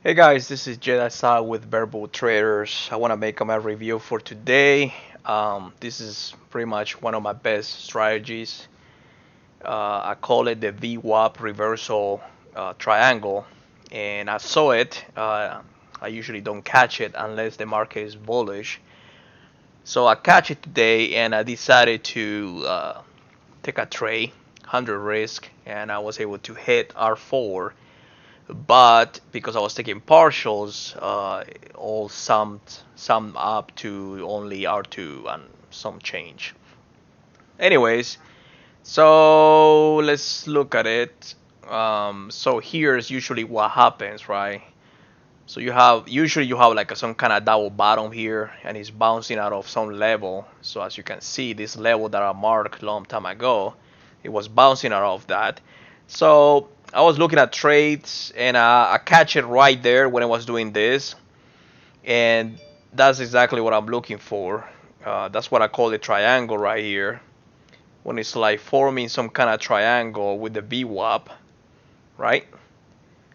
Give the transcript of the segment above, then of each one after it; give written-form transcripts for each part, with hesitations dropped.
Hey guys, this is JediSal with Verbal Traders. I want to make my review for today. This is pretty much one of my best strategies. I call it the VWAP reversal triangle, and I saw it. I usually don't catch it unless the market is bullish. So I catch it today, and I decided to take a trade, 100 risk, and I was able to hit R4, but because I was taking partials, all summed up to only R2 and some change. Anyways, so let's look at it. So here's usually what happens, right? So you have like some kind of double bottom here, and it's bouncing out of some level. So as you can see, this level that I marked long time ago, it was bouncing out of that. So I was looking at trades, and I catch it right there when I was doing this, and that's exactly what I'm looking for. That's what I call the triangle right here, when it's like forming some kind of triangle with the VWAP, right?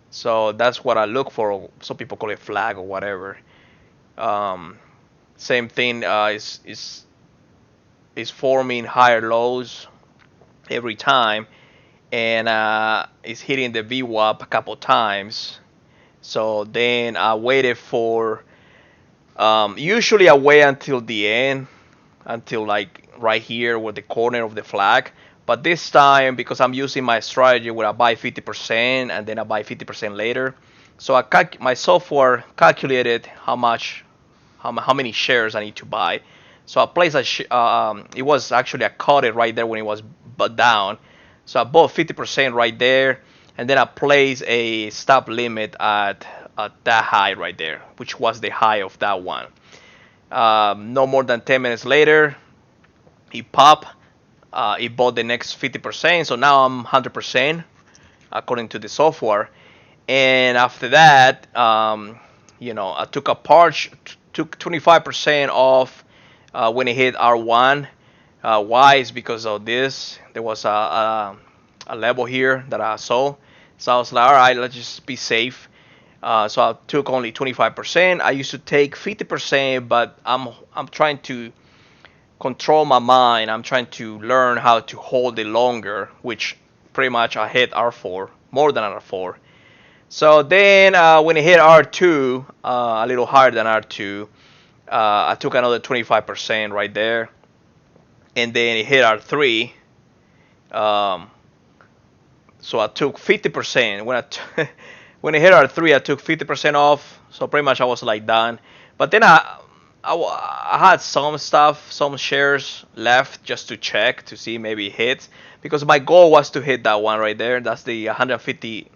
So that's what I look for. Some people call it flag or whatever. Um, Same thing is forming higher lows every time, and it's hitting the VWAP a couple times. So then I waited for. Usually I wait until the end, until like right here with the corner of the flag. But this time, because I'm using my strategy where I buy 50% and then I buy 50% later, so my software calculated how many shares I need to buy. So I placed it was actually I caught it right there when it was down. So I bought 50% right there, and then I placed a stop limit at that high right there, which was the high of that one. No more than 10 minutes later, it popped. It bought the next 50%, so now I'm 100% according to the software. And after that, I took a part, took 25% off when it hit R1. Why? Is because of this. There was a level here that I saw. So I was like, all right, let's just be safe. So I took only 25%. I used to take 50%, but I'm trying to control my mind. I'm trying to learn how to hold it longer, which pretty much I hit R4, more than R4. So then when it hit R2, a little higher than R2, I took another 25% right there, and then it hit R3. Um, so I took 50%. When it hit R3, I took 50% off. So pretty much I was like done. But then I had some stuff, some shares left just to check to see maybe it hits, because my goal was to hit that one right there. That's the 150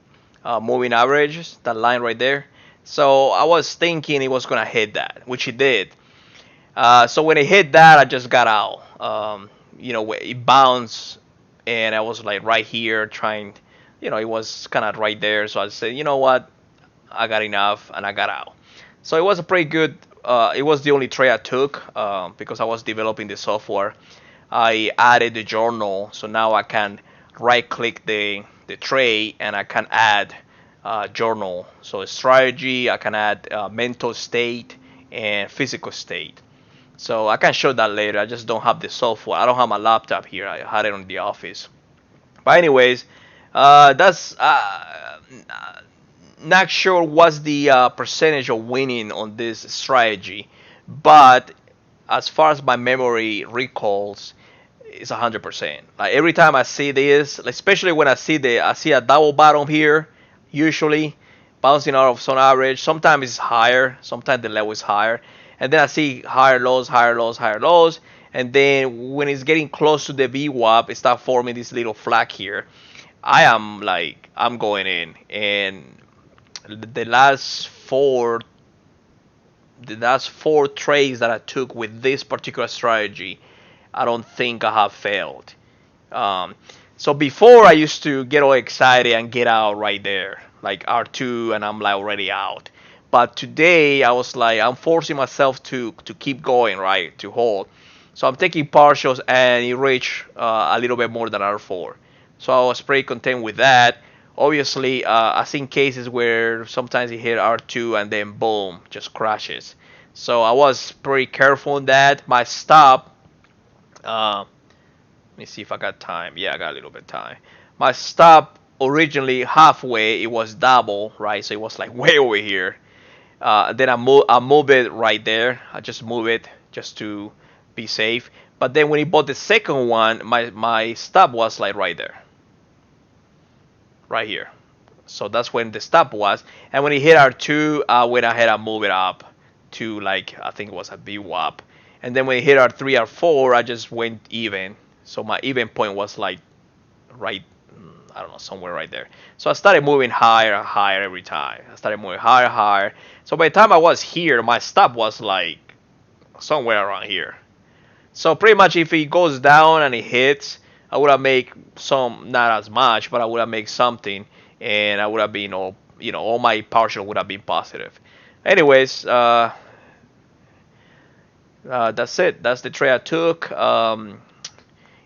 moving average, that line right there. So I was thinking it was gonna hit that, which it did. So when it hit that, I just got out. It bounced, and I was like right here trying. It was kind of right there. So I said, you know what, I got enough, and I got out. So it was a pretty good. It was the only trade I took because I was developing the software. I added the journal, so now I can right-click the tray, and I can add journal. So strategy, I can add mental state and physical state. So I can show that later. I just don't have the software. I don't have my laptop here. I had it in the office. But anyways, that's not sure what's the percentage of winning on this strategy, but as far as my memory recalls, it's 100%. Like every time I see this, especially when I see a double bottom here, usually bouncing out of some average. Sometimes it's higher, sometimes the level is higher, and then I see higher lows, higher lows, higher lows, and then when it's getting close to the VWAP, it starts forming this little flag here. I'm going in, and the last four the last four trades that I took with this particular strategy, I don't think I have failed. Um, so before I used to get all excited and get out right there, like R2, and I'm like already out. But today I was like, I'm forcing myself to keep going, right, to hold. So I'm taking partials, and it reached a little bit more than R4. So I was pretty content with that. Obviously, I've seen cases where sometimes it hit R2 and then boom, just crashes. So I was pretty careful on that. My stop, let me see if I got time. Yeah, I got a little bit of time. My stop originally halfway, it was double, right? So it was like way over here. Then I move it right there. I just move it just to be safe. But then when he bought the second one, my stop was like right there, right here. So that's when the stop was. And when he hit R2, I went ahead and moved it up to like I think it was a VWAP. And then when he hit R3, R4, I just went even. So my even point was like right, I don't know, somewhere right there. So I started moving higher and higher every time. I started moving higher, higher. So by the time I was here, my stop was like somewhere around here. So pretty much if it goes down and it hits, I would have made some, not as much, but I would have made something, and I would have been all, all my partial would have been positive. Anyways, that's it. That's the trade I took.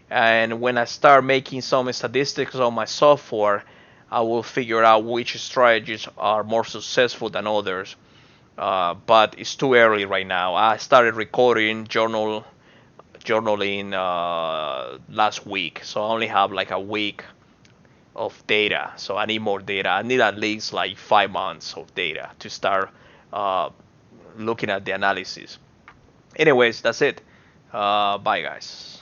And when I start making some statistics on my software, I will figure out which strategies are more successful than others. But it's too early right now. I started recording journaling last week, so I only have like a week of data. So I need more data. I need at least like 5 months of data to start uh, looking at the analysis. Anyways, that's it. Bye, guys.